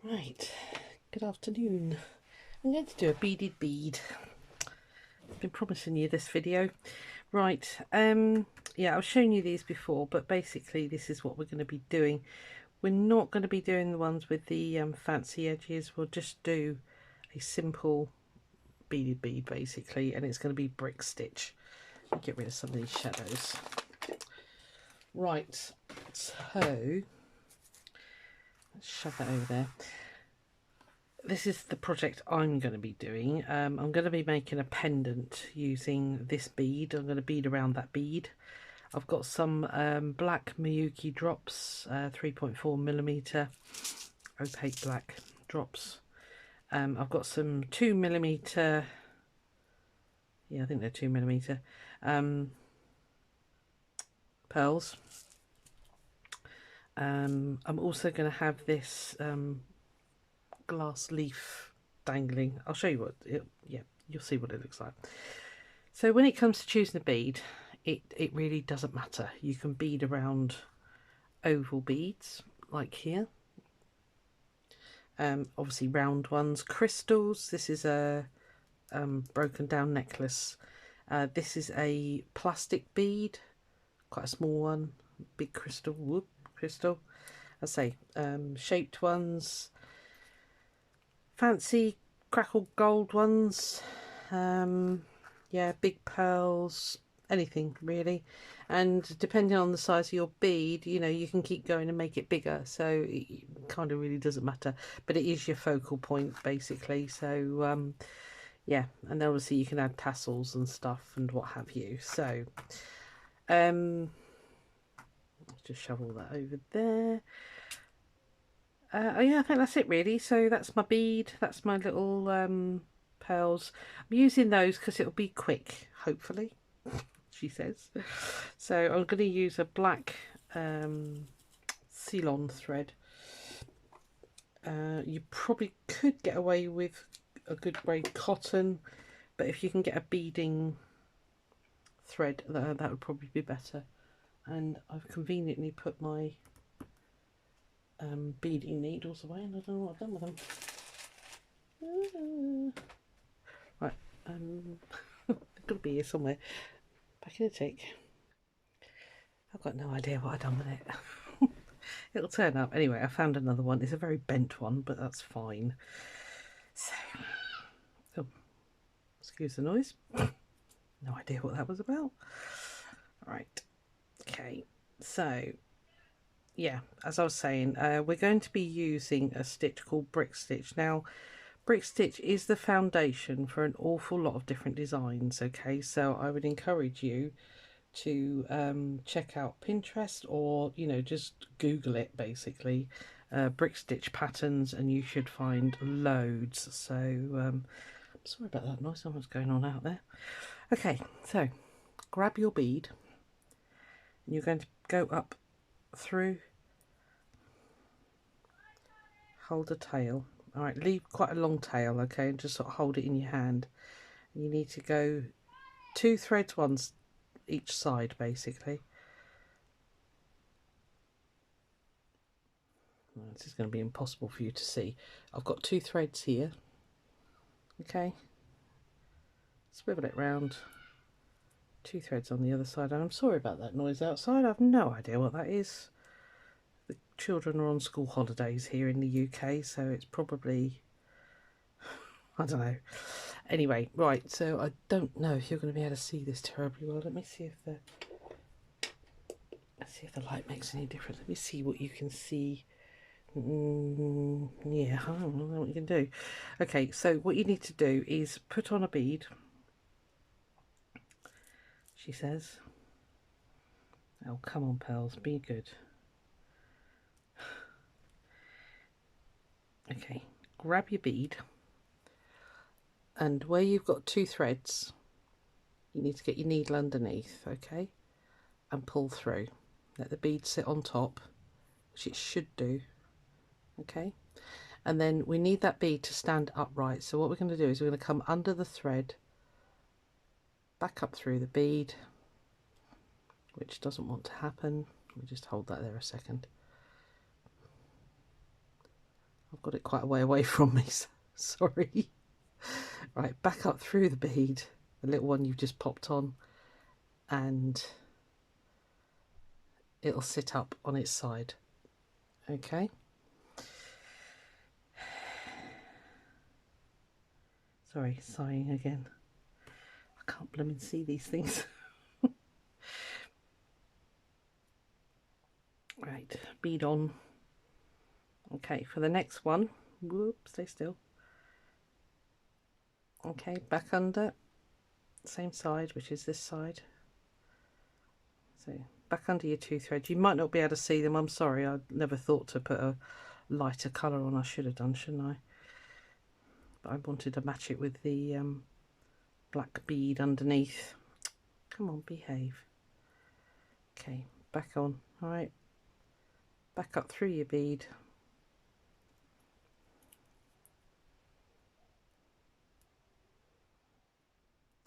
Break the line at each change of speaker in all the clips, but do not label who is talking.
Right, good afternoon. I'm going to do a beaded bead. I've been promising you this video. Right, yeah, I've shown you these before, but basically this is what we're going to be doing. We're not going to be doing the ones with the fancy edges. We'll just do a simple beaded bead basically, and it's going to be brick stitch. I'll get rid of some of these shadows. Right, so let's shove that over there. This is the project I'm going to be doing. I'm going to be making a pendant using this bead. I'm going to bead around that bead. I've got some black Miyuki drops, 3.4mm opaque black drops. I've got some 2mm, yeah, I think they're 2mm pearls. I'm also going to have this glass leaf dangling. I'll show you what yeah, you'll see what it looks like. So when it comes to choosing a bead, it really doesn't matter. You can bead around oval beads like here, obviously round ones, crystals. This is a broken down necklace. This is a plastic bead, quite a small one, big crystal, whoop, crystal. I say shaped ones, fancy crackled gold ones, yeah, big pearls, anything really. And depending on the size of your bead, you know, you can keep going and make it bigger, so it kind of really doesn't matter, but it is your focal point basically. So yeah, and obviously you can add tassels and stuff and what have you. So let's just shovel that over there. Oh yeah, I think that's it really. So that's my bead, that's my little pearls. I'm using those because it'll be quick, hopefully, she says. So I'm going to use a black Ceylon thread. You probably could get away with a good grade cotton, but if you can get a beading thread, that would probably be better. And I've conveniently put my beading needles away, and I don't know what I've done with them. Right, they've got to be here somewhere. Back in a tick. I've got no idea what I've done with it. It'll turn up. Anyway, I found another one. It's a very bent one, but that's fine. So, oh, excuse the noise. No idea what that was about. Right, okay. So, yeah, as I was saying, we're going to be using a stitch called brick stitch. Now, brick stitch is the foundation for an awful lot of different designs, okay? So I would encourage you to check out Pinterest, or, you know, just Google it basically, brick stitch patterns, and you should find loads. So sorry about that noise, what's going on out there. Okay, so grab your bead and you're going to go up through, hold a tail. All right, leave quite a long tail, okay, and just sort of hold it in your hand. And you need to go 2 threads once each side basically. Well, this is going to be impossible for you to see. I've got 2 threads here, okay, swivel it round, 2 threads on the other side. And I'm sorry about that noise outside, I've no idea what that is. The children are on school holidays here in the UK, so it's probably, I don't know. Anyway, right, so I don't know if you're going to be able to see this terribly well. Let me see if the light makes any difference. Let me see what you can see. Yeah, I don't know what you can do. Okay, so what you need to do is put on a bead, she says. Oh, come on, pals, be good. Okay, grab your bead, and where you've got 2 threads, you need to get your needle underneath, okay, and pull through. Let the bead sit on top, which it should do, okay. And then we need that bead to stand upright. So what we're going to do is we're going to come under the thread, back up through the bead, which doesn't want to happen. We'll just hold that there a second. I've got it quite a way away from me, so sorry. Right, back up through the bead, the little one you've just popped on, and it'll sit up on its side. Okay. Sorry, sighing again. I can't blooming see these things. Right, bead on. Okay, for the next one, whoop, stay still. Okay, back under, same side, which is this side. So back under your 2 threads. You might not be able to see them. I'm sorry, I never thought to put a lighter colour on. I should have done, shouldn't I? But I wanted to match it with the black bead underneath. Come on, behave. Okay, back on. All right, back up through your bead.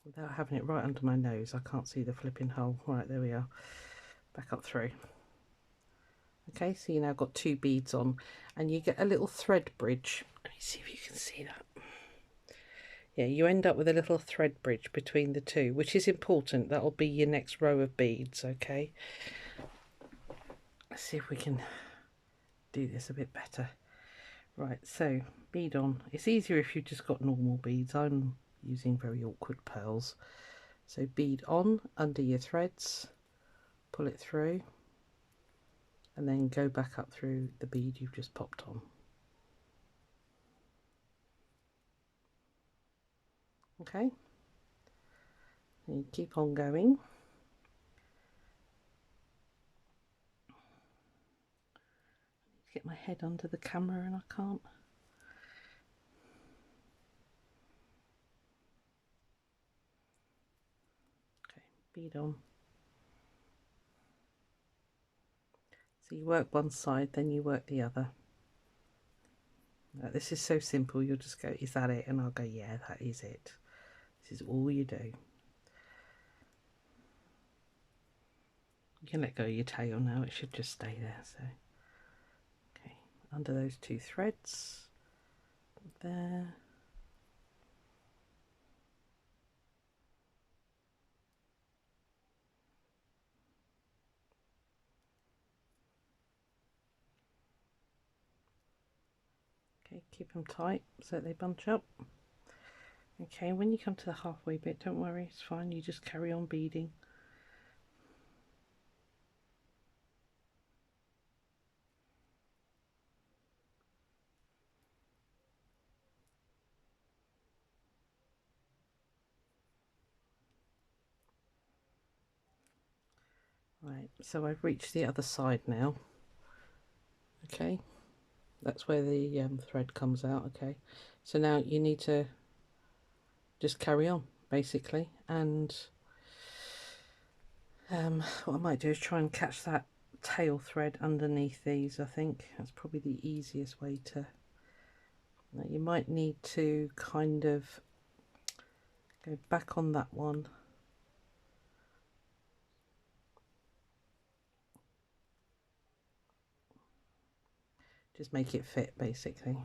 Without having it right under my nose, I can't see the flipping hole. Right, there we are. Back up through. Okay, so you now got 2 beads on, and you get a little thread bridge. Let me see if you can see that. Yeah, you end up with a little thread bridge between the two, which is important. That'll be your next row of beads. Okay, let's see if we can do this a bit better. Right, so bead on. It's easier if you've just got normal beads. I'm using very awkward pearls. So bead on under your threads, pull it through, and then go back up through the bead you've just popped on. Okay, and you keep on going. Get my head under the camera and I can't. Okay, bead on. So you work one side, then you work the other. Now, this is so simple, you'll just go, is that it? And I'll go, yeah, that is it. This is all you do. You can let go of your tail now, it should just stay there. So, okay, under those 2 threads, there. Okay, keep them tight so that they bunch up. Okay, when you come to the halfway bit, don't worry, it's fine, you just carry on beading. Right, so I've reached the other side now. Okay, that's where the thread comes out. Okay, so now you need to just carry on basically, and what I might do is try and catch that tail thread underneath these. I think that's probably the easiest way to. Now you might need to kind of go back on that one. Just make it fit basically.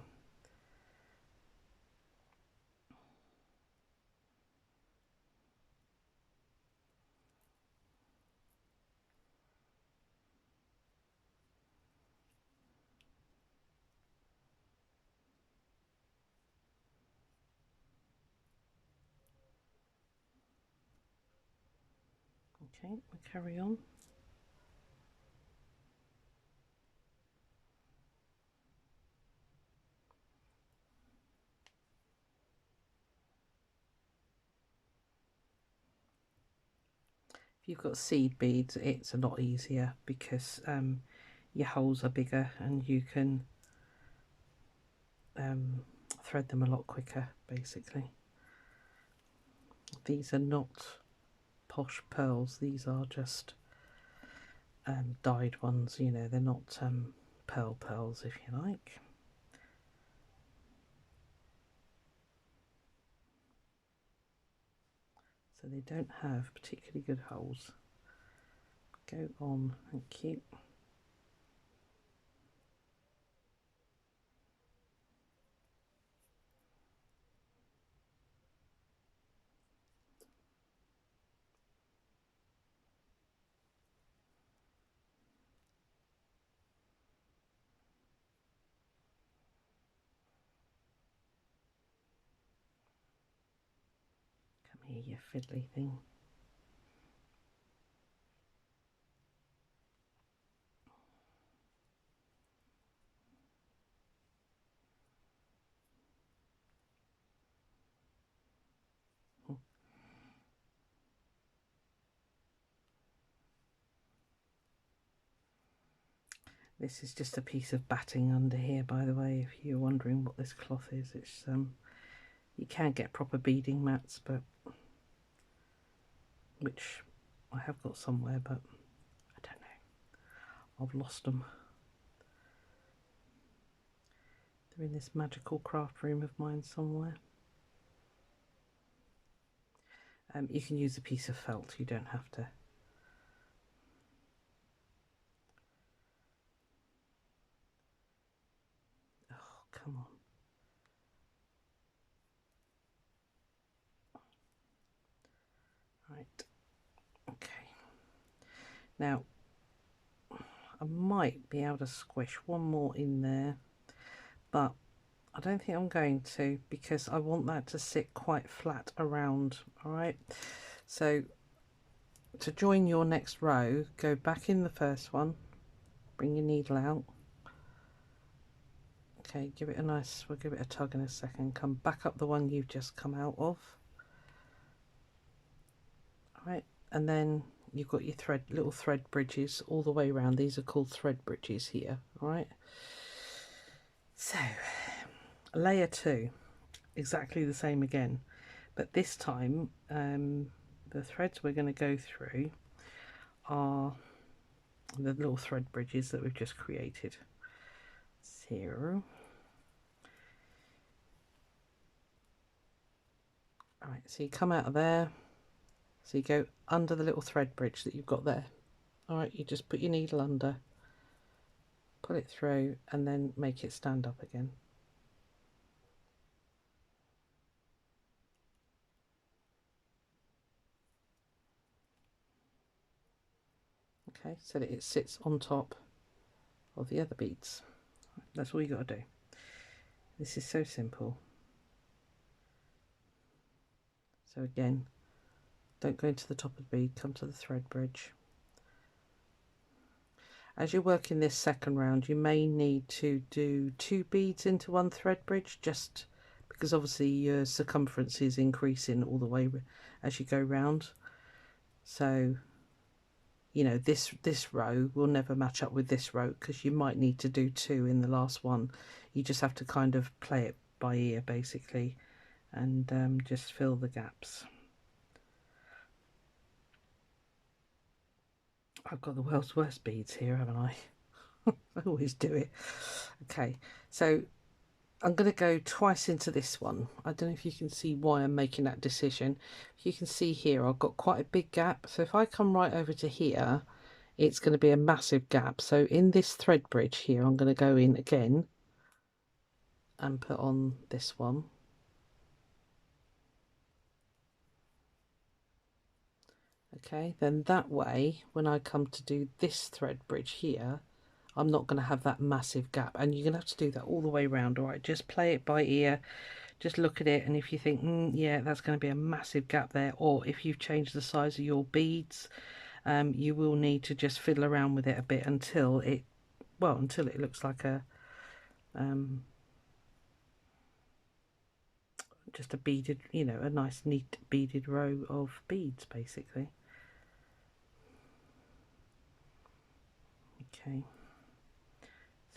Okay, we'll carry on. If you've got seed beads, it's a lot easier because your holes are bigger and you can thread them a lot quicker basically. These are not posh pearls, these are just dyed ones, you know, they're not pearls if you like. So they don't have particularly good holes. Go on, thank you. you fiddly thing. This is just a piece of batting under here, by the way, if you're wondering what this cloth is. It's you can get proper beading mats, but which I have got somewhere, but I don't know. I've lost them. They're in this magical craft room of mine somewhere. You can use a piece of felt, you don't have to. Oh, come on. Right, okay. Now, I might be able to squish one more in there, but I don't think I'm going to, because I want that to sit quite flat around. All right, so to join your next row, go back in the first one, bring your needle out. Okay, give it a nice, we'll give it a tug in a second. Come back up the one you've just come out of. All right, and then you've got your thread, little thread bridges all the way around. These are called thread bridges here. All right, so layer 2, exactly the same again, but this time the threads we're going to go through are the little thread bridges that we've just created. So, all right, so you come out of there, so you go under the little thread bridge that you've got there. All right, you just put your needle under, pull it through, and then make it stand up again. Okay, so that it sits on top of the other beads. That's all you got to do. This is so simple. So again, don't go into the top of the bead, come to the thread bridge. As you're working this second round, you may need to do 2 beads into 1 thread bridge, just because obviously your circumference is increasing all the way as you go round. So, you know, this row will never match up with this row, because you might need to do 2 in the last one. You just have to kind of play it by ear basically, and just fill the gaps. I've got the world's worst beads here, haven't I? I always do it. Okay, so I'm going to go twice into this one. I don't know if you can see why I'm making that decision. You can see here I've got quite a big gap, so if I come right over to here, it's going to be a massive gap. So in this thread bridge here, I'm going to go in again and put on this one. Okay, then that way when I come to do this thread bridge here, I'm not going to have that massive gap, and you're going to have to do that all the way around. All right, just play it by ear, just look at it, and if you think yeah, that's going to be a massive gap there, or if you've changed the size of your beads, you will need to just fiddle around with it a bit until it looks like a just a beaded, you know, a nice neat beaded row of beads basically. Okay,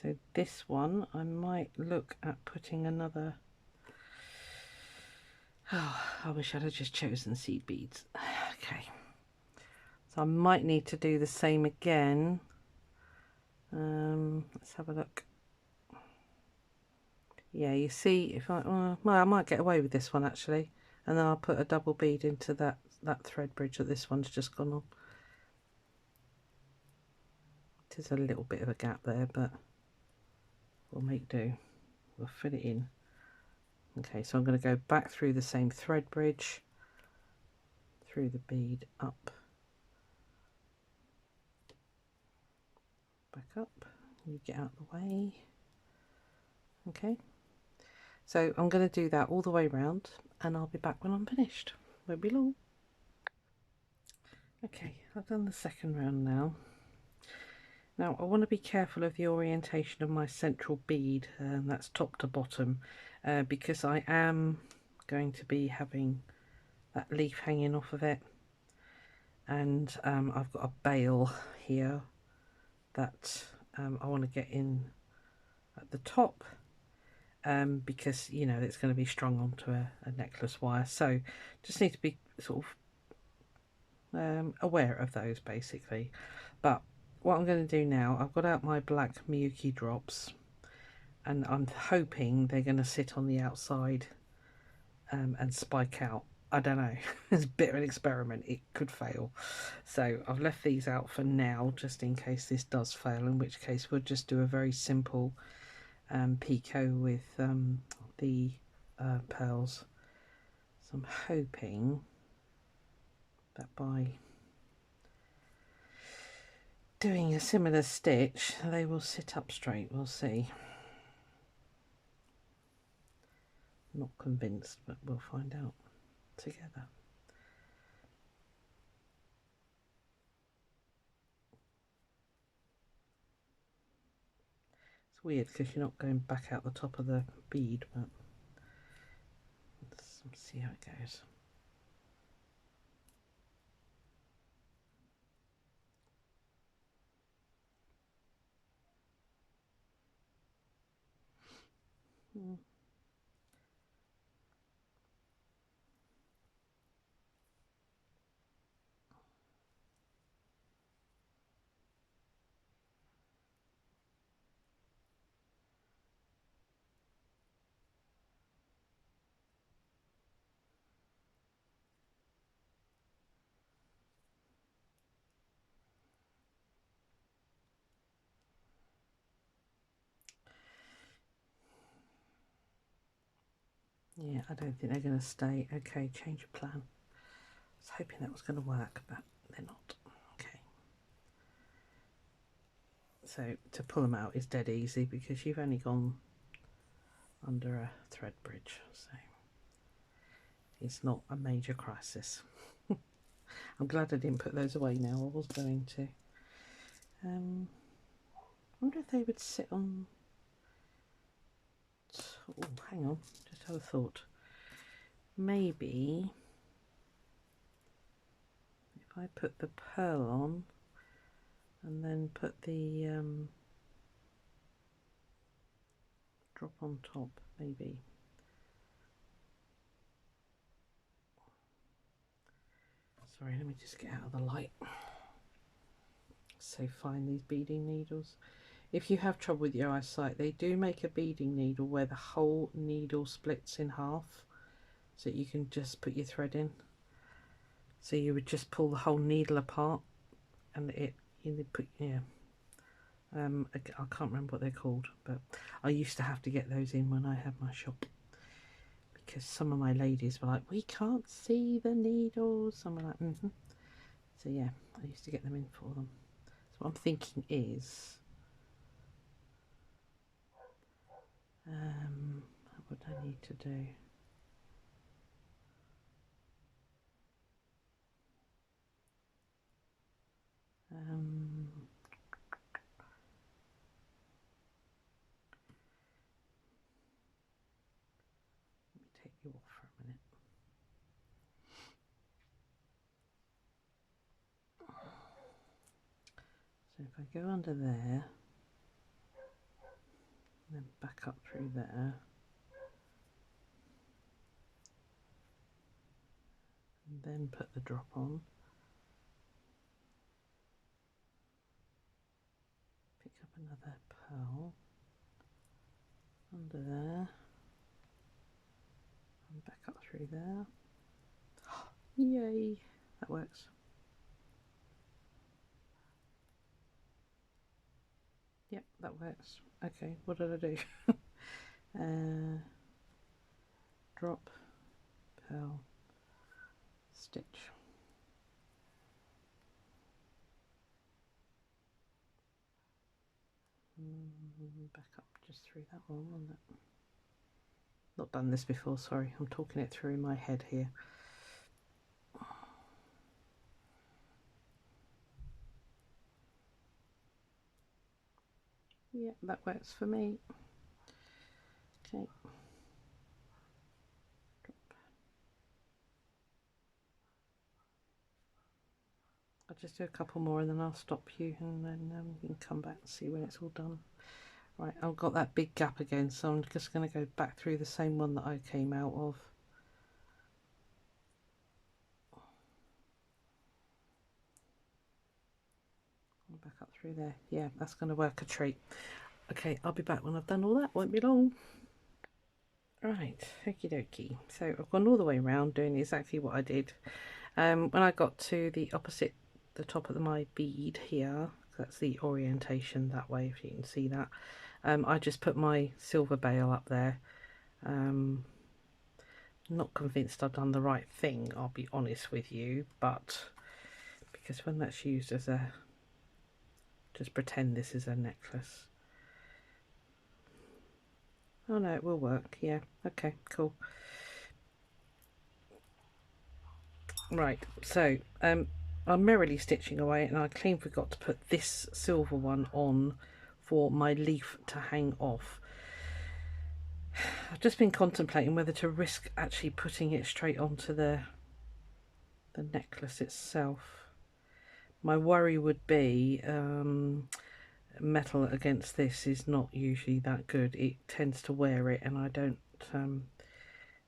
so this one I might look at putting another, oh, I wish I'd have just chosen seed beads. Okay, so I might need to do the same again. Let's have a look. Yeah, you see, if well, I might get away with this one actually, and then I'll put a double bead into that thread bridge that this one's just gone on. There's a little bit of a gap there, but we'll make do. We'll fill it in. Okay, so I'm going to go back through the same thread bridge, through the bead, up, back up, you get out of the way. Okay, so I'm going to do that all the way around, and I'll be back when I'm finished. won't be long. Okay, I've done the second round now. Now I want to be careful of the orientation of my central bead, that's top to bottom, because I am going to be having that leaf hanging off of it, and I've got a bail here that I want to get in at the top, because you know it's going to be strung onto a necklace wire, so just need to be sort of aware of those basically. But what I'm going to do now, I've got out my black Miyuki drops, and I'm hoping they're going to sit on the outside and spike out. I don't know. It's a bit of an experiment. It could fail. So I've left these out for now, just in case this does fail, in which case we'll just do a very simple picot with the pearls. So I'm hoping that by doing a similar stitch they will sit up straight. We'll see. Not convinced, but we'll find out together. It's weird because you're not going back out the top of the bead, but let's see how it goes. Yeah, I don't think they're going to stay. Okay, change of plan. I was hoping that was going to work, but they're not. Okay. So to pull them out is dead easy because you've only gone under a thread bridge, so it's not a major crisis. I'm glad I didn't put those away now. I was going to. I wonder if they would sit on... Oh, hang on, just have a thought. Maybe if I put the pearl on and then put the drop on top, maybe. Sorry, let me just get out of the light. So find these beading needles. If you have trouble with your eyesight, they do make a beading needle where the whole needle splits in half, so that you can just put your thread in. So you would just pull the whole needle apart, and you put, yeah. I can't remember what they're called, but I used to have to get those in when I had my shop, because some of my ladies were like, we can't see the needles. I'm like, So yeah, I used to get them in for them. So what I'm thinking is, what I need to do. Let me take you off for a minute. So if I go under there, and then back up through there, and then put the drop on, pick up another pearl under there, and back up through there. Yay, that works. Yep, that works. Okay, what did I do? Drop, pearl, stitch. Back up just through that one, wasn't it? Not done this before, sorry, I'm talking it through in my head here. Yeah, that works for me. Okay. I'll just do a couple more and then I'll stop you, and then you can come back and see when it's all done. Right, I've got that big gap again, so I'm just going to go back through the same one that I came out of. Back up through there. Yeah, that's going to work a treat. Okay, I'll be back when I've done all that. Won't be long. Right, okie dokie. So I've gone all the way around doing exactly what I did. When I got to the opposite, the top of my bead here, that's the orientation that way, if you can see that. I just put my silver bail up there. Not convinced I've done the right thing, I'll be honest with you, but because when that's used as a, just pretend this is a necklace. Oh no, it will work. Yeah, okay, cool. Right, so I'm merrily stitching away, and I clean forgot to put this silver one on for my leaf to hang off. I've just been contemplating whether to risk actually putting it straight onto the necklace itself. My worry would be metal against this is not usually that good. It tends to wear it, and I don't,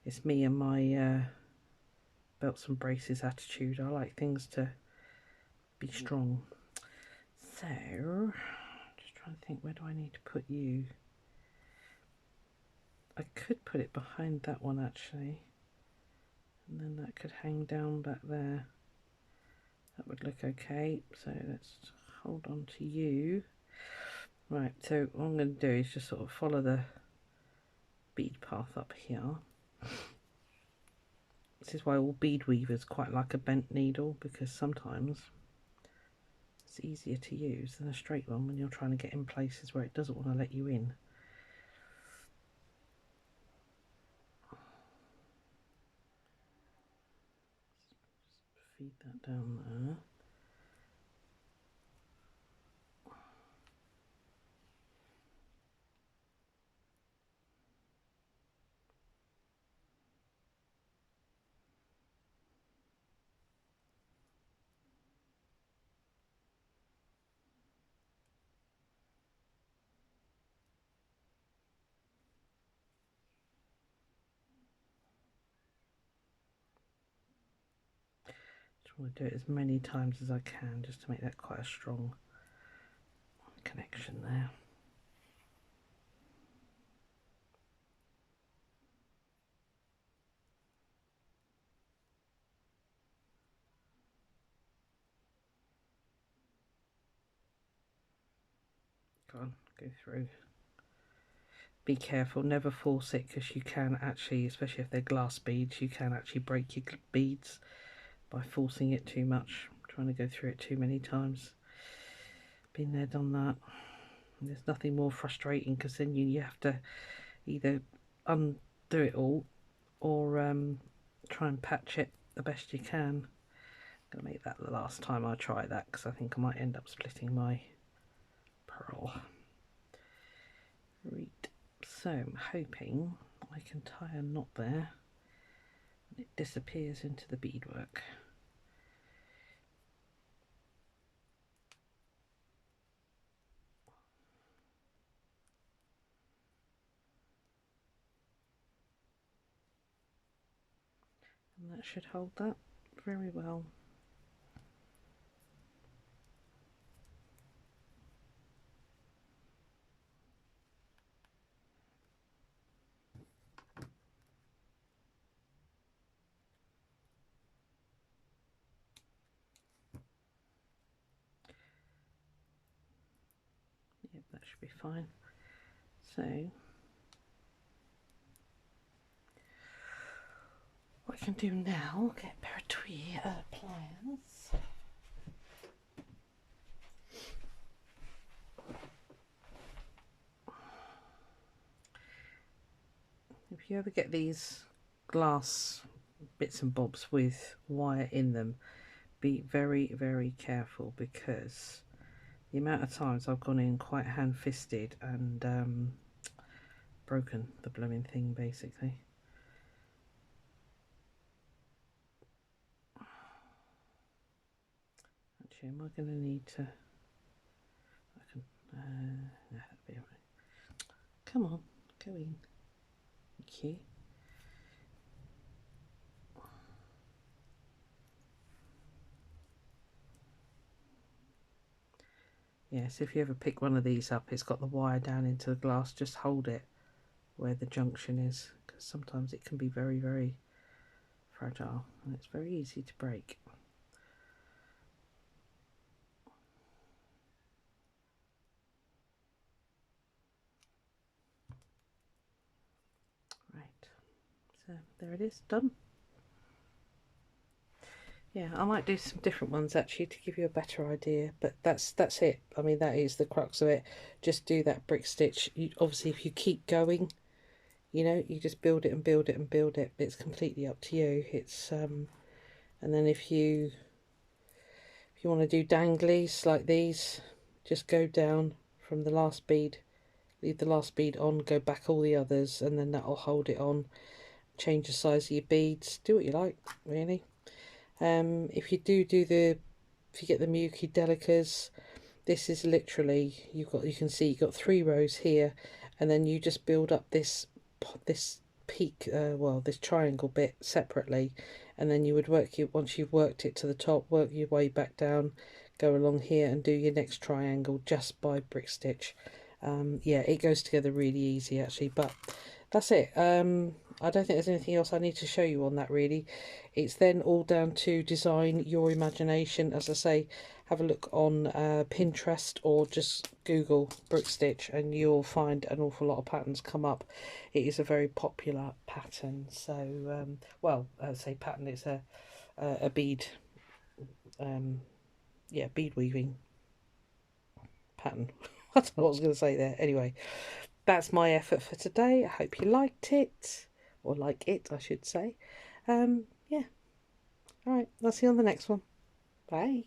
it's me and my belts and braces attitude. I like things to be strong. So, just trying to think, where do I need to put you? I could put it behind that one actually, and then that could hang down back there. That would look okay. So let's hold on to you. Right, so what I'm going to do is just sort of follow the bead path up here. This is why all bead weavers quite like a bent needle, because sometimes it's easier to use than a straight one when you're trying to get in places where it doesn't want to let you in. Just feed that down there. I want to do it as many times as I can, just to make that quite a strong connection there. Go on, go through. Be careful, never force it, because you can actually, especially if they're glass beads, you can actually break your beads by forcing it too much, trying to go through it too many times. Been there, done that. And there's nothing more frustrating, because then you have to either undo it all or try and patch it the best you can. I'm going to make that the last time I try that, because I think I might end up splitting my pearl. Right, so I'm hoping I can tie a knot there and it disappears into the beadwork. And that should hold that very well. Yep, that should be fine. So what I can do now, get a pair of pliers. If you ever get these glass bits and bobs with wire in them, be very, very careful, because the amount of times I've gone in quite hand-fisted and broken the blooming thing, basically. Actually, am I going to need to... I can... no, that'll be all right. Come on, go in. Thank you. Yes, if you ever pick one of these up, it's got the wire down into the glass. Just hold it where the junction is, because sometimes it can be very, very fragile and it's very easy to break. Right, so there it is, done. Yeah, I might do some different ones actually to give you a better idea, but that's it. I mean, that is the crux of it. Just do that brick stitch. Obviously, if you keep going, you know, you just build it and build it and build it. It's completely up to you. It's and then if you want to do danglies like these, just go down from the last bead, leave the last bead on, go back all the others, and then that'll hold it on. Change the size of your beads, do what you like, really. If you if you get the Miyuki Delicas, this is literally, you can see you've got 3 rows here, and then you just build up this peak, well, this triangle bit separately, and then you would once you've worked it to the top, work your way back down, go along here and do your next triangle just by brick stitch. Yeah, it goes together really easy actually, but that's it. I don't think there's anything else I need to show you on that really. It's then all down to design your imagination. As I say, have a look on Pinterest or just Google brick stitch and you'll find an awful lot of patterns come up. It is a very popular pattern. So, well, I say pattern, it's a bead, yeah, bead weaving pattern. I don't know what I was going to say there. Anyway, that's my effort for today. I hope you liked it, or like it, I should say. Yeah. All right, I'll see you on the next one. Bye.